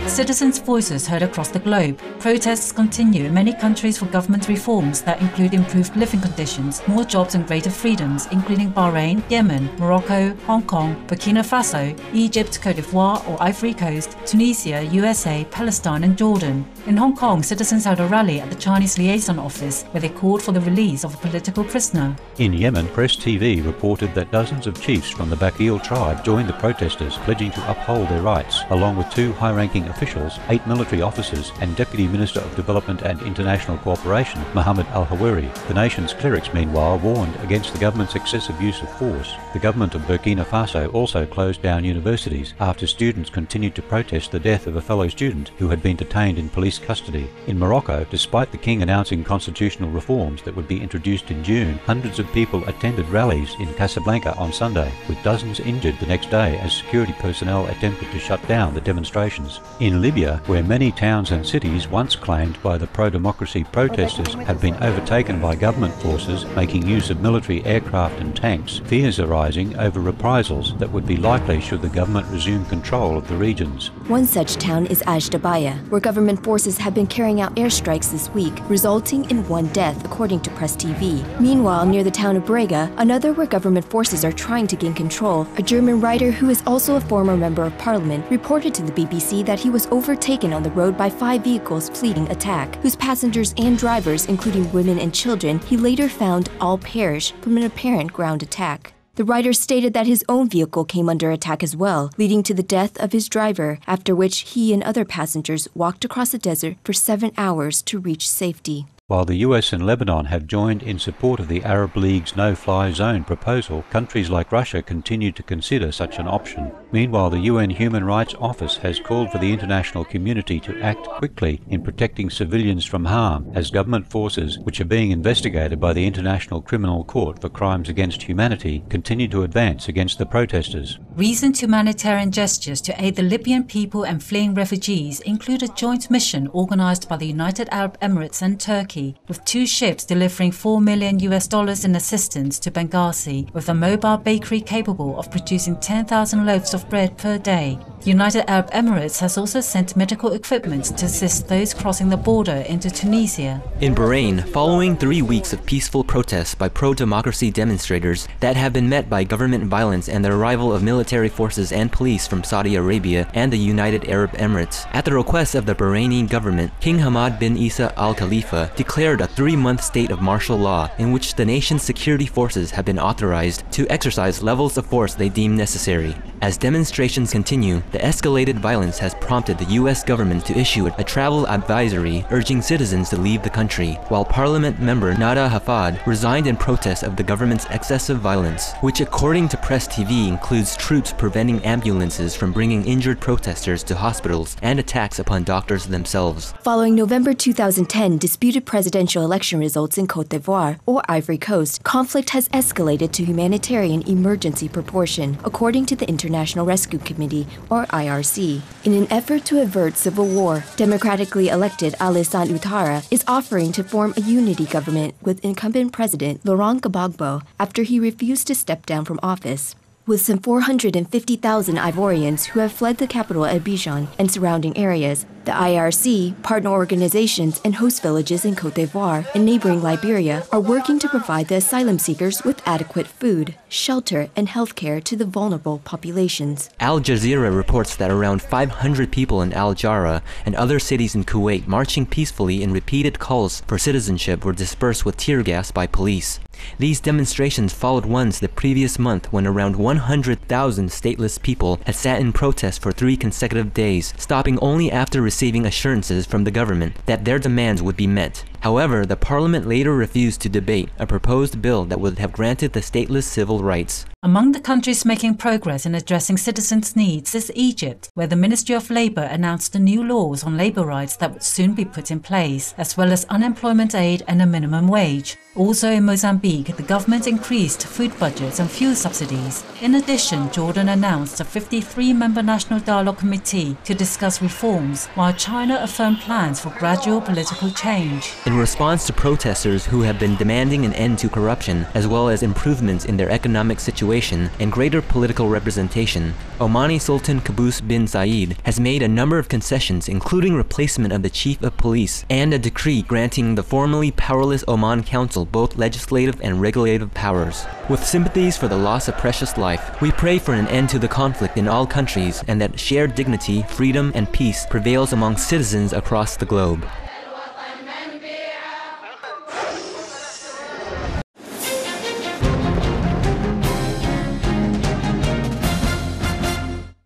Citizens' voices heard across the globe. Protests continue in many countries for government reforms that include improved living conditions, more jobs and greater freedoms, including Bahrain, Yemen, Morocco, Hong Kong, Burkina Faso, Egypt, Côte d'Ivoire or Ivory Coast, Tunisia, USA, Palestine and Jordan. In Hong Kong, citizens held a rally at the Chinese liaison office where they called for the release of a political prisoner. In Yemen, Press TV reported that dozens of chiefs from the Bakil tribe joined the protesters, pledging to uphold their rights, along with 2 high-ranking officials, 8 military officers and Deputy Minister of Development and International Cooperation, Mohammed Al-Hawari. The nation's clerics, meanwhile, warned against the government's excessive use of force. The government of Burkina Faso also closed down universities after students continued to protest the death of a fellow student who had been detained in police custody. In Morocco, despite the king announcing constitutional reforms that would be introduced in June, hundreds of people attended rallies in Casablanca on Sunday, with dozens injured the next day as security personnel attempted to shut down the demonstrations. In Libya, where many towns and cities once claimed by the pro-democracy protesters have been overtaken by government forces making use of military aircraft and tanks, fears are rising over reprisals that would be likely should the government resume control of the regions. One such town is Ajdabaya, where government forces have been carrying out airstrikes this week, resulting in 1 death, according to Press TV. Meanwhile, near the town of Brega, another where government forces are trying to gain control, a German writer who is also a former member of parliament reported to the BBC that he was overtaken on the road by 5 vehicles fleeing attack, whose passengers and drivers, including women and children, he later found all perished from an apparent ground attack. The writer stated that his own vehicle came under attack as well, leading to the death of his driver, after which he and other passengers walked across the desert for 7 hours to reach safety. While the US and Lebanon have joined in support of the Arab League's no-fly zone proposal, countries like Russia continue to consider such an option. Meanwhile, the UN Human Rights Office has called for the international community to act quickly in protecting civilians from harm, as government forces, which are being investigated by the International Criminal Court for crimes against humanity, continue to advance against the protesters. Recent humanitarian gestures to aid the Libyan people and fleeing refugees include a joint mission organized by the United Arab Emirates and Turkey, with 2 ships delivering $4 million in assistance to Benghazi, with a mobile bakery capable of producing 10,000 loaves of bread per day. The United Arab Emirates has also sent medical equipment to assist those crossing the border into Tunisia. In Bahrain, following 3 weeks of peaceful protests by pro-democracy demonstrators that have been met by government violence and the arrival of military forces and police from Saudi Arabia and the United Arab Emirates, at the request of the Bahraini government, King Hamad bin Isa Al Khalifa declared a 3-month state of martial law in which the nation's security forces have been authorized to exercise levels of force they deem necessary. As demonstrations continue, the escalated violence has prompted the US government to issue a travel advisory urging citizens to leave the country, while Parliament member Nada Hafad resigned in protest of the government's excessive violence, which according to Press TV includes troops preventing ambulances from bringing injured protesters to hospitals and attacks upon doctors themselves. Following November 2010 disputed presidential election results in Côte d'Ivoire, or Ivory Coast, conflict has escalated to humanitarian emergency proportion, according to the International Rescue Committee, or IRC. In an effort to avert civil war, democratically elected Alassane Ouattara is offering to form a unity government with incumbent President Laurent Gbagbo after he refused to step down from office. With some 450,000 Ivorians who have fled the capital Abidjan and surrounding areas, the IRC, partner organizations, and host villages in Côte d'Ivoire and neighboring Liberia are working to provide the asylum seekers with adequate food, shelter, and healthcare to the vulnerable populations. Al Jazeera reports that around 500 people in Al Jarrah and other cities in Kuwait marching peacefully in repeated calls for citizenship were dispersed with tear gas by police. These demonstrations followed ones the previous month when around 100,000 stateless people had sat in protest for 3 consecutive days, stopping only after receiving assurances from the government that their demands would be met. However, the parliament later refused to debate a proposed bill that would have granted the stateless civil rights. Among the countries making progress in addressing citizens' needs is Egypt, where the Ministry of Labour announced the new laws on labour rights that would soon be put in place, as well as unemployment aid and a minimum wage. Also in Mozambique, the government increased food budgets and fuel subsidies. In addition, Jordan announced a 53-member National Dialogue Committee to discuss reforms, while China affirmed plans for gradual political change. In in response to protesters who have been demanding an end to corruption, as well as improvements in their economic situation and greater political representation, Omani Sultan Qaboos bin Said has made a number of concessions, including replacement of the Chief of Police and a decree granting the formerly powerless Oman Council both legislative and regulative powers. With sympathies for the loss of precious life, we pray for an end to the conflict in all countries and that shared dignity, freedom, and peace prevails among citizens across the globe.